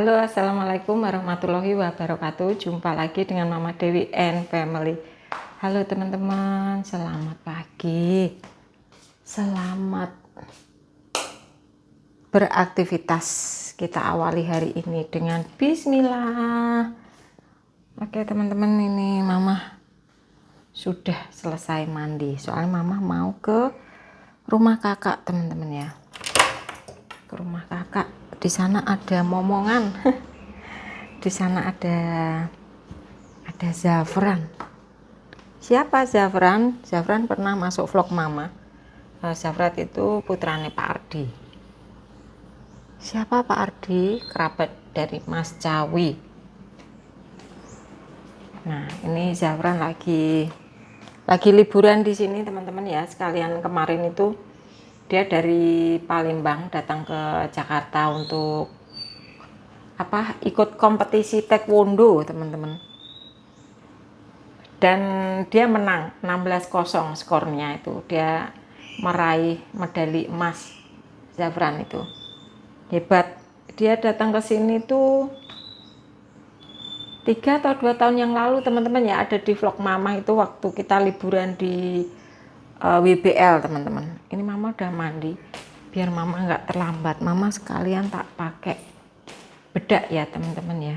Halo, assalamualaikum warahmatullahi wabarakatuh. Jumpa lagi dengan Mama Dewi and Family. Halo teman-teman, selamat pagi. Selamat beraktivitas. Kita awali hari ini dengan Bismillah. Oke teman-teman, ini Mama sudah selesai mandi. Soalnya Mama mau ke rumah kakak teman-teman ya. Ke rumah kakak. Di sana ada momongan. Di sana ada Zafran. Siapa Zafran? Zafran pernah masuk vlog Mama. Zafran itu putranya Pak Ardi. Siapa Pak Ardi? Kerabat dari Mas Cawi. Nah, ini Zafran lagi liburan di sini teman-teman ya. Sekalian kemarin itu dia dari Palembang datang ke Jakarta untuk ikut kompetisi taekwondo teman-teman. Dan dia menang 16-0 skornya itu. Dia meraih medali emas. Zafran itu hebat. Dia datang ke sini tuh 3 atau 2 tahun yang lalu teman-teman ya. Ada di vlog Mama itu waktu kita liburan di WBL teman-teman. Ini Mama udah mandi biar Mama nggak terlambat. Mama sekalian tak pakai bedak ya teman-teman ya.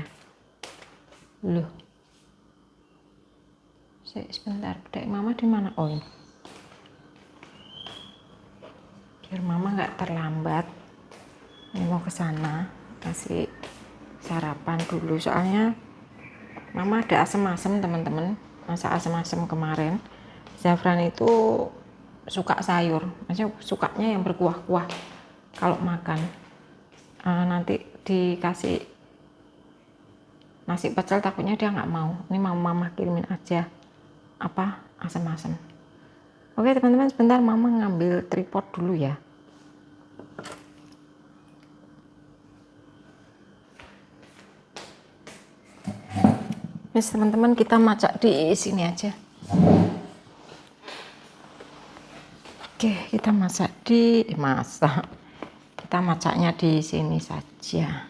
Loh, sebentar, bedak Mama di mana? Oh ini. Biar Mama nggak terlambat. Ini mau ke sana kasih sarapan dulu. Soalnya Mama ada asam-asam teman-teman. Masak asam-asam kemarin. Zafran itu suka sayur. Maksudnya sukanya yang berkuah-kuah. Kalau makan nanti dikasih nasi pecel takutnya dia nggak mau. Ini mau Mama kirimin aja asam-asam. Oke teman-teman, sebentar Mama ngambil tripod dulu ya. Yes, teman-teman, kita masak di sini aja. Oke, kita macaknya di sini saja.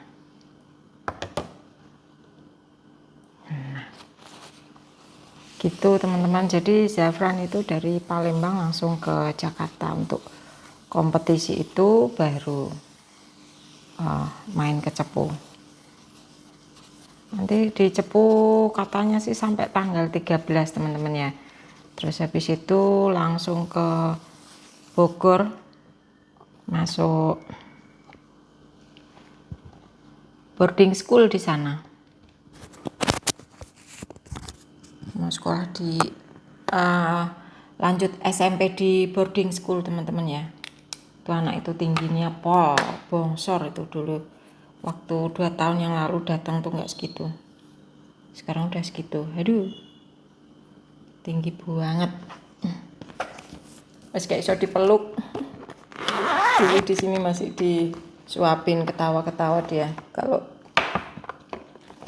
Nah, gitu teman-teman. Jadi Zafran itu dari Palembang langsung ke Jakarta untuk kompetisi itu, baru main ke Cepu. Nanti di Cepu katanya sih sampai tanggal 13 teman-teman ya. Terus habis itu langsung ke Bogor, masuk boarding school di sana. Mau sekolah di lanjut SMP di boarding school teman-teman ya. Itu anak itu tingginya bongsor itu dulu. Waktu 2 tahun yang lalu datang tuh nggak segitu. Sekarang udah segitu. Aduh, tinggi banget. Pas kayak iso dipeluk. Dulu di sini masih disuapin, ketawa-ketawa dia. Kalau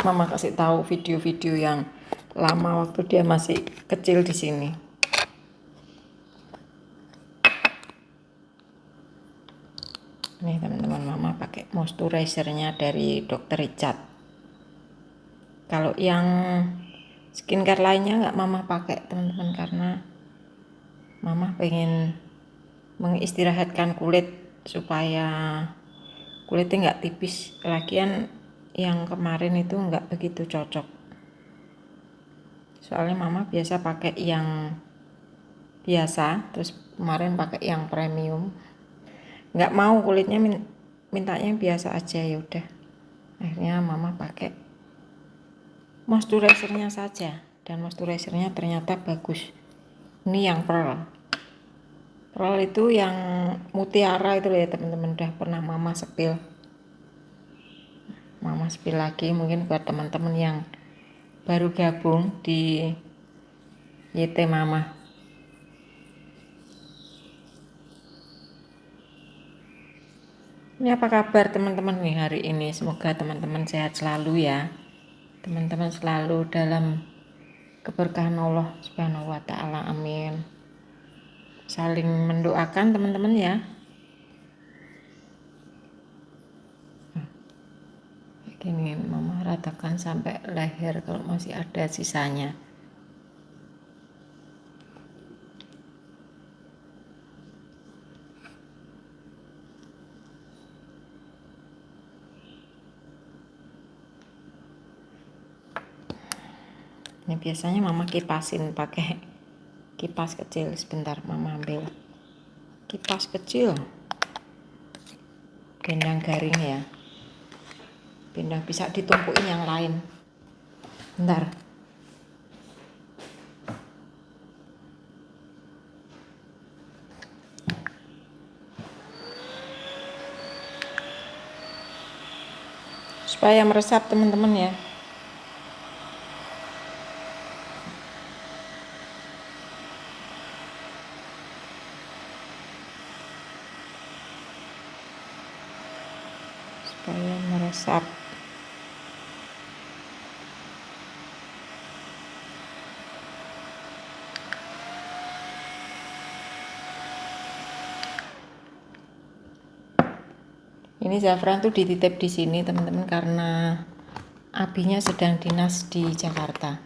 Mama kasih tahu video-video yang lama waktu dia masih kecil di sini. Nih teman-teman, Mama pakai moisturizer-nya dari Dr. Richard. Kalau yang skincare lainnya nggak Mama pakai teman-teman, karena Mama pengen mengistirahatkan kulit supaya kulitnya nggak tipis. Lagian yang kemarin itu nggak begitu cocok. Soalnya Mama biasa pakai yang biasa, terus kemarin pakai yang premium. Nggak mau kulitnya mintanya yang biasa aja, ya udah. Akhirnya Mama pakai moisturizernya saja, dan moisturizernya ternyata bagus. Ini yang pearl itu yang mutiara itu ya teman-teman, udah pernah Mama spill lagi, mungkin buat teman-teman yang baru gabung di YT Mama. Ini apa kabar teman-teman nih hari ini? Semoga teman-teman sehat selalu ya. Teman-teman selalu dalam keberkahan Allah Subhanahu wa taala. Amin. Saling mendoakan teman-teman ya. Gini ratakan sampai leher kalau masih ada sisanya. Ini biasanya mama kipasin pakai kipas kecil. Sebentar mama ambil kipas kecil, gendang garing ya, gendang bisa ditumpuin yang lain. Bentar. Supaya meresap teman-teman ya. Supaya meresap. Ini Zafran tuh dititip di sini teman-teman karena abinya sedang dinas di Jakarta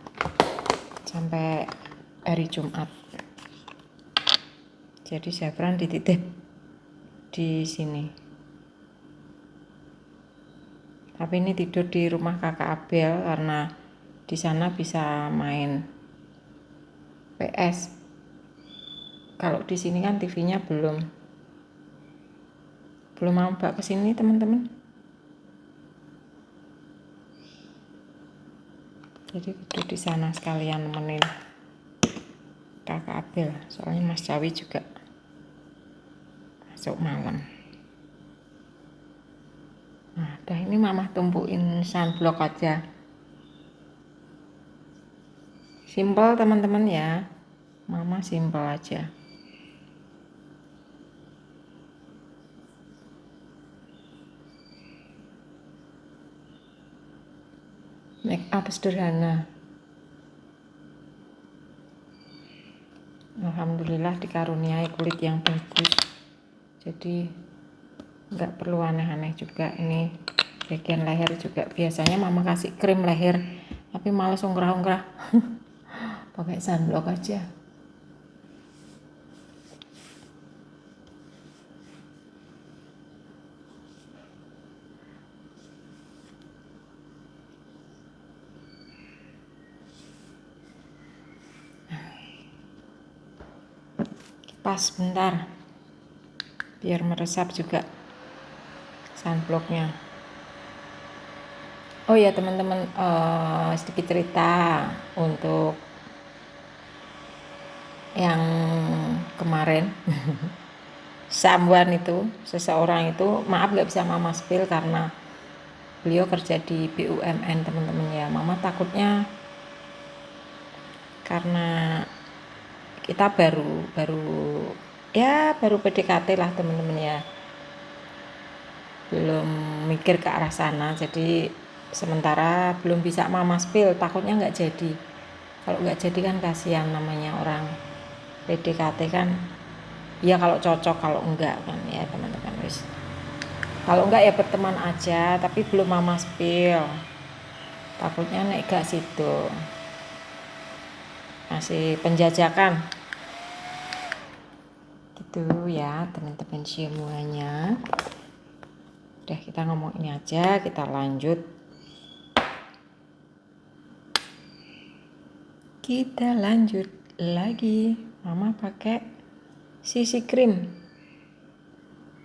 sampai hari Jumat. Jadi Zafran dititip di sini. Tapi ini tidur di rumah kakak Abel karena di sana bisa main PS. Kalau di sini kan TV-nya belum mau bawa ke sini teman-teman. Jadi tidur di sana sekalian nemenin kakak Abel. Soalnya Mas Jawi juga masuk malam. Nah, dah ini mama tumpuin sunblock aja. Simple teman-teman ya. Mama simple aja. Make up sederhana. Alhamdulillah dikaruniai kulit yang bagus. Jadi nggak perlu aneh-aneh juga. Ini bagian leher juga biasanya mama kasih krim leher, tapi males ungkrah-ungkrah. Pakai sunblock aja. Pas bentar biar meresap juga sunblocknya. Oh ya teman-teman, sedikit cerita untuk yang kemarin. Seseorang itu maaf gak bisa mama spill karena beliau kerja di BUMN teman-teman ya. Mama takutnya karena kita baru PDKT lah teman-teman ya, belum mikir ke arah sana, jadi sementara belum bisa mama spill, takutnya nggak jadi. Kalau nggak jadi kan kasihan, namanya orang PDKT kan ya, kalau cocok kalau enggak kan ya teman-teman. Wis, kalau enggak ya berteman aja, tapi belum mama spill, takutnya nek gak situ masih penjajakan gitu ya teman-teman semuanya. Udah, kita ngomong ini aja, kita lanjut. Kita lanjut lagi. Mama pakai CC cream.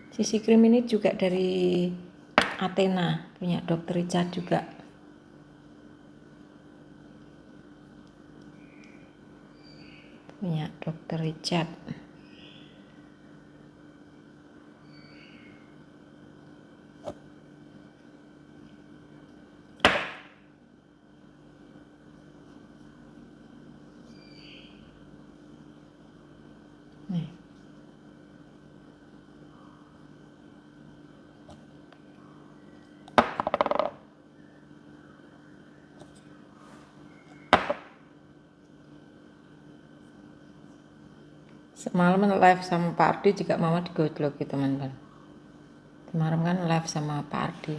CC cream ini juga dari Athena, punya Dr. Richard juga. Punya Dr. Richard. Nih. Semalam live sama Pak Ardi juga mama digodlok gitu teman-teman. Kemarin kan live sama Pak Ardi.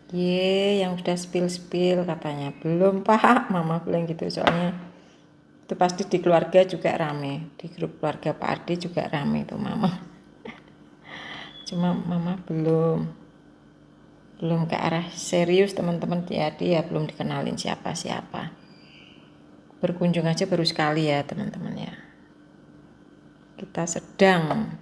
Ye, yang udah spill katanya. Belum Pak, Mama bilang gitu. Soalnya itu pasti di keluarga juga rame. Di grup keluarga Pak Ade juga rame itu Mama. Cuma Mama belum ke arah serius teman-teman. Jadi ya belum dikenalin siapa-siapa. Berkunjung aja baru sekali ya teman-teman ya. Kita sedang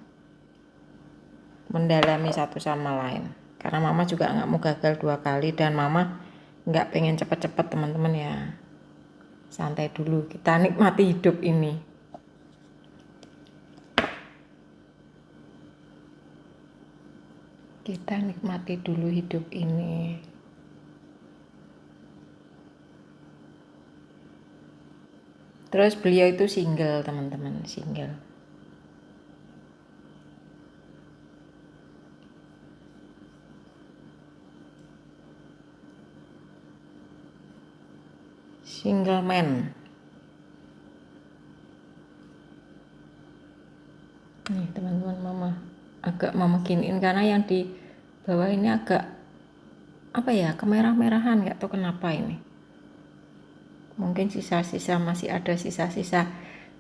mendalami satu sama lain. Karena Mama juga nggak mau gagal 2 kali dan Mama nggak pengen cepet-cepet teman-teman ya. Santai dulu, kita nikmati hidup ini. Kita nikmati dulu hidup ini. Terus beliau itu single teman-teman, single. Single man. Nih teman-teman Mama agak Mama giniin karena yang di bawah ini agak apa ya, kemerah-merahan, nggak tahu kenapa ini. Mungkin sisa-sisa masih ada sisa-sisa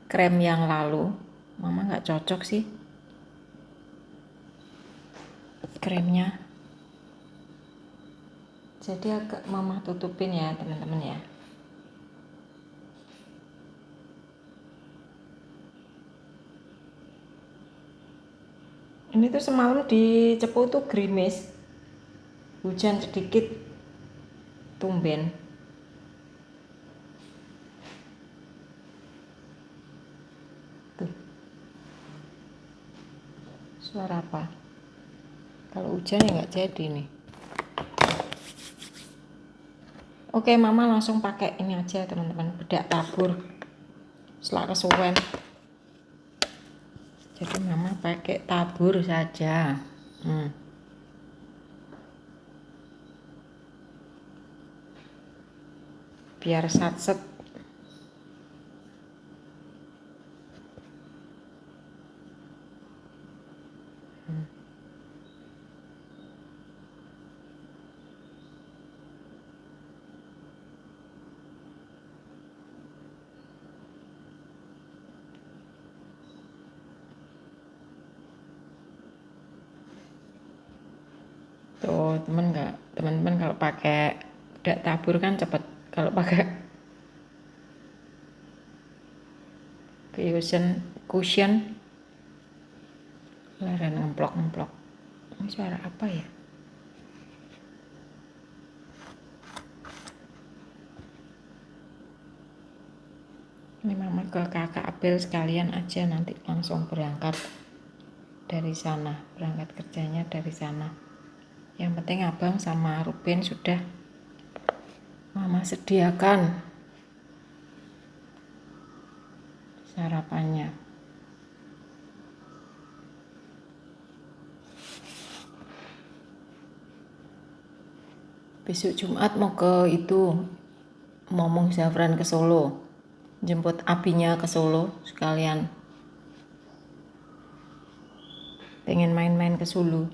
krem yang lalu. Mama nggak cocok sih kremnya. Jadi agak Mama tutupin ya teman-teman ya. Ini tuh semalam di Cepu tuh gerimis, hujan sedikit, tumben. Tuh, suara apa? Kalau hujan ya nggak jadi nih. Oke, Mama langsung pakai ini aja teman-teman, bedak tabur. Setelah kesuwen. Jadi Mama pakai tabur saja. Biar satset. Tuh teman-teman kalau pakai bedak tabur kan cepet. Kalau pakai cushion leren ngemplok. Ini suara apa ya? Ini Mama ke kakak Abel sekalian aja, nanti langsung berangkat dari sana, berangkat kerjanya dari sana. Yang penting Abang sama Ruben sudah Mama sediakan sarapannya. Besok Jumat mau ke itu, ngomong Zafran ke Solo, jemput abinya ke Solo sekalian. Pengen main-main ke Solo,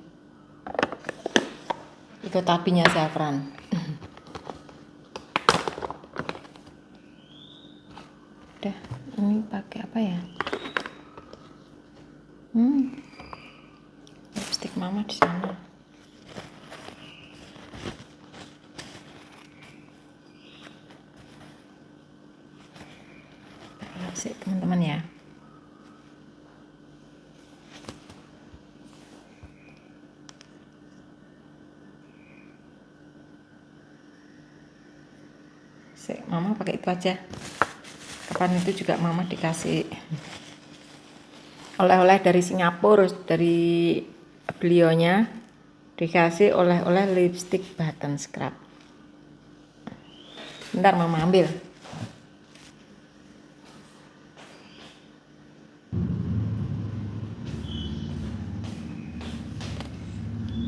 ikut abinya Zafran. Udah, ini pakai apa ya? Lipstick Mama di sana. Sih teman-teman ya. Mama pakai itu aja. Kapan itu juga Mama dikasih oleh-oleh dari Singapura, dari beliaunya dikasih oleh-oleh lipstick button scrub. Bentar Mama ambil.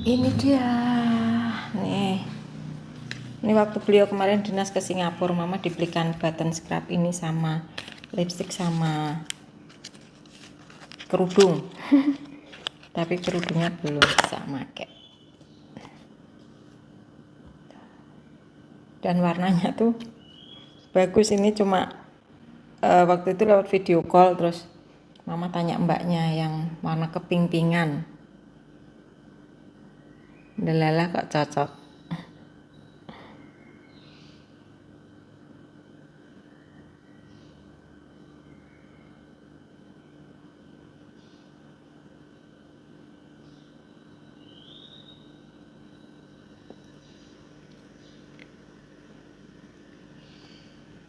Ini dia nih. Ini waktu beliau kemarin dinas ke Singapura, Mama dibelikan button scrub ini sama lipstick sama kerudung. Tapi kerudungnya belum bisa pakai. dan warnanya tuh bagus. Ini cuma waktu itu lewat video call, terus mama tanya mbaknya yang warna keping-pingan, delala kok cocok.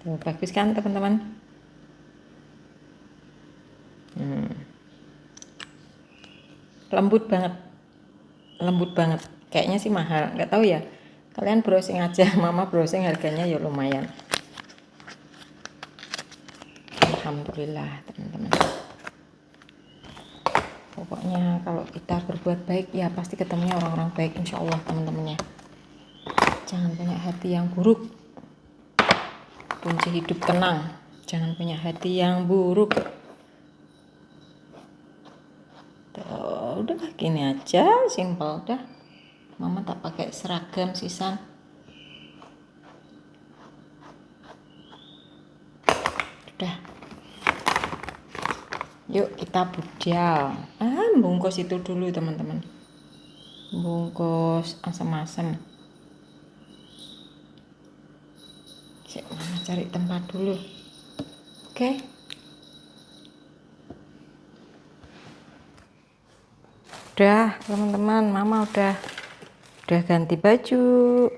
Tuh, bagus kan teman-teman? Lembut banget, kayaknya sih mahal, nggak tahu ya, kalian browsing aja. Mama browsing harganya ya lumayan. Alhamdulillah teman-teman, pokoknya kalau kita berbuat baik ya pasti ketemunya orang-orang baik, insya Allah teman-teman ya. Jangan punya hati yang buruk, kunci hidup tenang. Jangan punya hati yang buruk. Tuh, udah gini aja, simpel dah. Mama tak pakai seragam sisan. Udah. Yuk kita budal. Bungkus itu dulu teman-teman. Bungkus asam-asam. Mama cari tempat dulu. Oke. Udah teman-teman, mama udah ganti baju,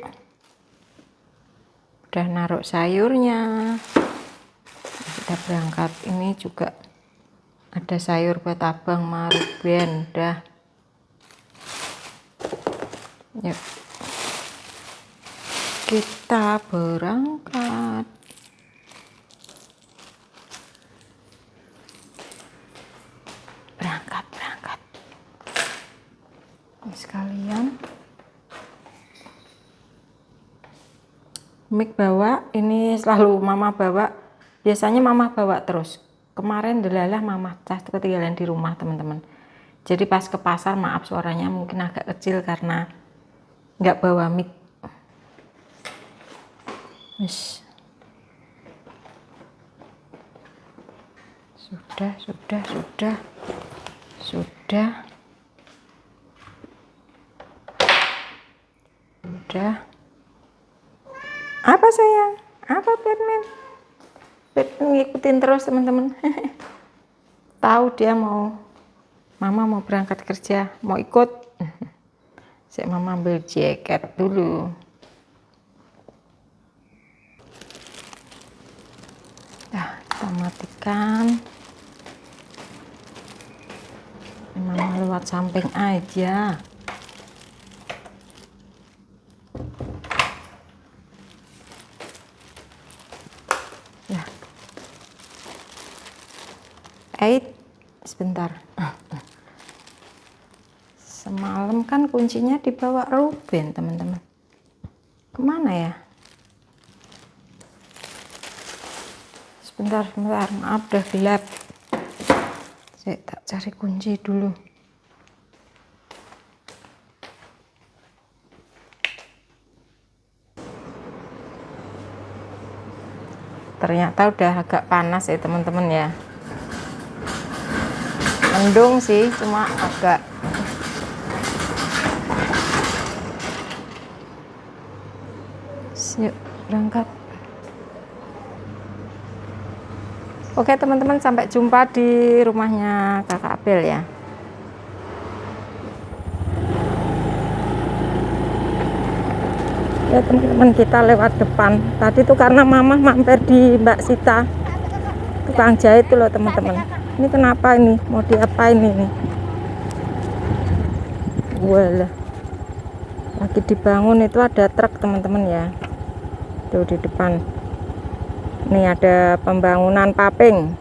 udah naruh sayurnya. Kita berangkat. Ini juga ada sayur buat abang sama Ruben. Udah. Yuk kita berangkat. Berangkat. Sekalian mic bawa, ini selalu mama bawa. Biasanya mama bawa terus. Kemarin delalah mama ketinggalan di rumah teman-teman. Jadi pas ke pasar, maaf suaranya mungkin agak kecil karena nggak bawa mic. Sudah. Apa sayang? Apa Batman? Batman ngikutin terus teman-teman. Tahu dia mama mau berangkat kerja, mau ikut. Saya mama ambil jaket dulu. Nah, kita matikan. Mama lewat samping aja. Ya. Sebentar. Semalam kan kuncinya dibawa Ruben teman-teman. Kemana ya? Sebentar, maaf udah gelap. Saya tak cari kunci dulu. Ternyata udah agak panas ya teman-teman ya. Mendung sih, cuma agak. Yuk berangkat. Oke teman-teman, sampai jumpa di rumahnya kakak Abel ya. Ya teman-teman, kita lewat depan. Tadi tuh karena mama mampir di Mbak Sita, tukang jahit tuh loh teman-teman. Ini kenapa ini? Mau diapain ini? Walah, lagi dibangun. Itu ada truk teman-teman ya. Tuh di depan. Ini ada pembangunan paping.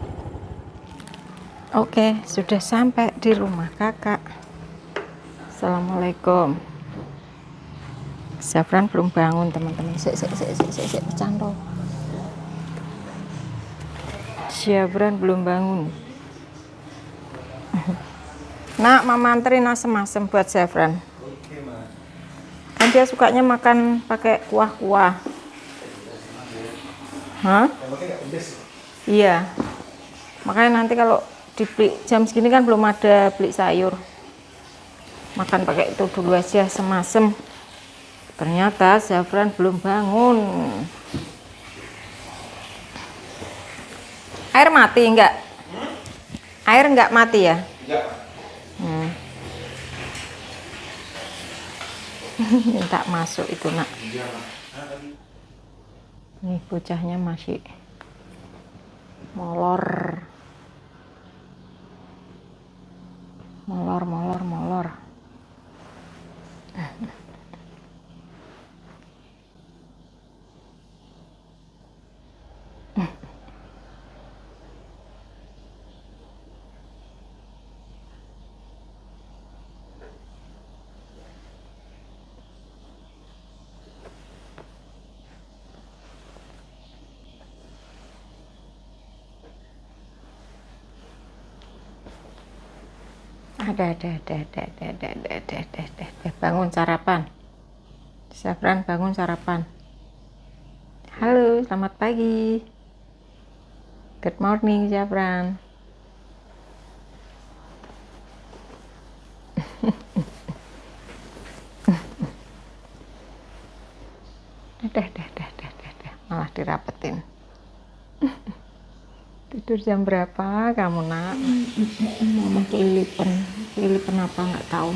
Oke, sudah sampai di rumah kakak. Assalamualaikum. Zafran belum bangun teman-teman. Bercanda. Zafran belum bangun. Nak, mama anterin asem-asem buat Zafran. Kan dia sukanya makan pakai kuah-kuah. Hah? Iya. Makanya nanti kalau dibeli jam segini kan belum ada beli sayur. Makan pakai itu dulu aja semasem. Ternyata Zafran belum bangun. Air mati enggak? Air enggak mati ya? Enggak. Minta masuk itu nak. Nih bocahnya masih molor. Molor. Ada. Bangun sarapan. Zafran bangun sarapan. Halo, selamat pagi. Good morning, Zafran. Malah dirapetin. Tidur jam berapa kamu nak? Mama kelilipan apa nggak tahu.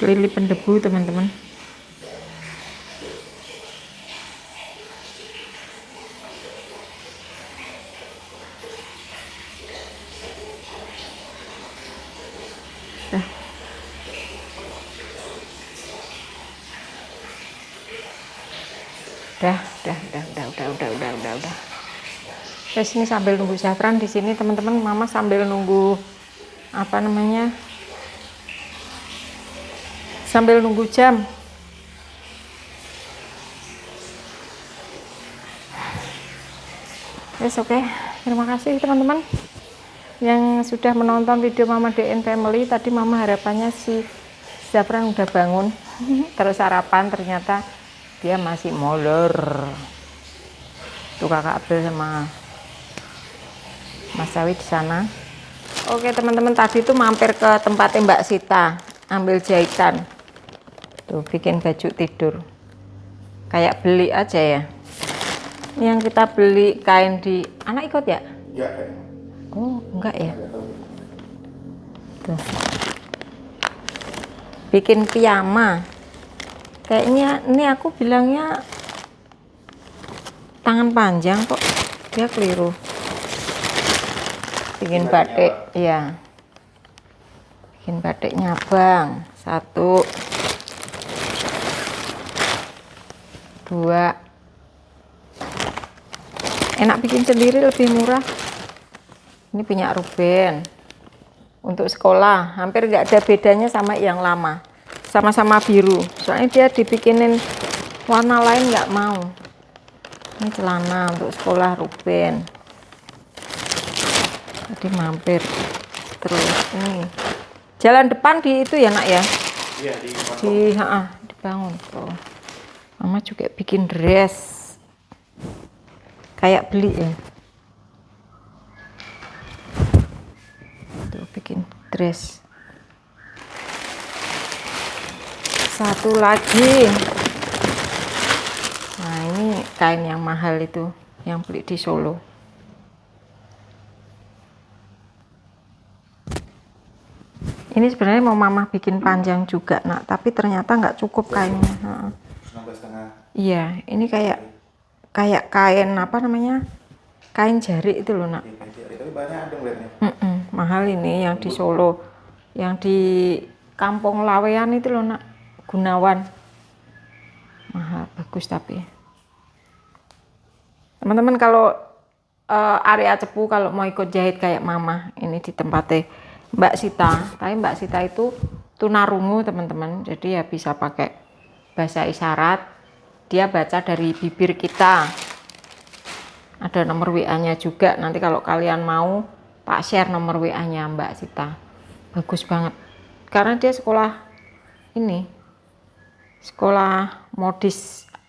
Kelilipan debu teman-teman. Udah. Terus ini sambil nunggu Zafran di sini teman-teman, Mama sambil nunggu apa namanya? Sambil nunggu jam. Yes, oke. Terima kasih teman-teman yang sudah menonton video Mama DN Family. Tadi Mama harapannya si Zafran udah bangun terus sarapan, ternyata dia masih molor. Tuh kakak Abdul sama Mas Sawi di sana. Oke teman-teman, tadi tuh mampir ke tempatnya Mbak Sita ambil jahitan. Tuh bikin baju tidur. Kayak beli aja ya. Yang kita beli kain di anak ikut ya? Ya. Oh enggak ya. Tuh. Bikin piyama. Kayaknya ini aku bilangnya tangan panjang kok, dia keliru. Bikin batik, iya. Bikin batiknya Bang. 1, 2. Enak bikin sendiri, lebih murah. Ini punya Ruben. Untuk sekolah, hampir nggak ada bedanya sama yang lama. Sama-sama biru. Soalnya dia dibikinin warna lain nggak mau. Ini celana untuk sekolah Ruben. Tadi mampir. Terus ini jalan depan di itu ya nak ya? Iya dibangun. Tuh. Mama juga bikin dress. Kayak beli ya. Tuh bikin dress. Satu lagi. Nah ini kain yang mahal itu, yang beli di Solo. Ini sebenarnya mau Mama bikin panjang juga nak, tapi ternyata nggak cukup kainnya. 19,5. Iya, ini kayak kain apa namanya? Kain jari itu loh nak. Tapi banyak ada ngeliatnya. Mahal ini yang di Solo, yang di Kampung Lawean itu loh nak, Gunawan. Mahal, bagus tapi. Teman-teman kalau area Cepu kalau mau ikut jahit kayak Mama, ini di tempatnya Mbak Sita. Tapi Mbak Sita itu tunarungu teman-teman, jadi ya bisa pakai bahasa isyarat. Dia baca dari bibir kita. Ada nomor WA-nya juga. Nanti kalau kalian mau tak share nomor WA-nya Mbak Sita. Bagus banget. Karena dia sekolah ini, sekolah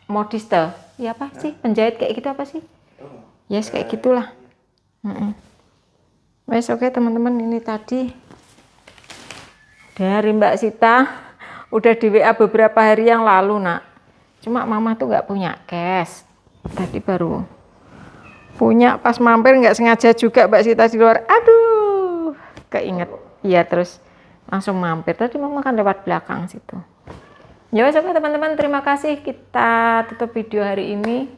modiste. Ya apa sih? Penjahit kayak gitu apa sih? Yes, kayak gitulah. Wes oke teman-teman, ini tadi dari Mbak Sita. Udah di WA beberapa hari yang lalu nak. Cuma mama tuh nggak punya cash. Tadi baru punya pas mampir, nggak sengaja juga Mbak Sita di luar. Aduh, keinget. Iya terus langsung mampir. Tadi mama kan lewat belakang situ. Ya wes oke teman-teman, terima kasih. Kita tutup video hari ini.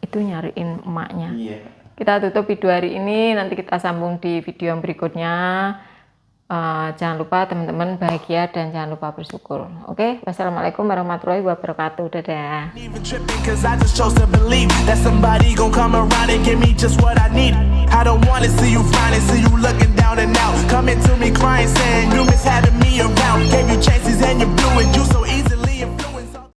Itu nyariin emaknya. Iya. Kita tutup video hari ini, nanti kita sambung di video yang berikutnya. Jangan lupa teman-teman bahagia dan jangan lupa bersyukur. Oke, wassalamualaikum warahmatullahi wabarakatuh. Dadah. Even tripping cause I just chose to believe that somebody gon' come around and give me just what I need. I don't wanna see you finally see you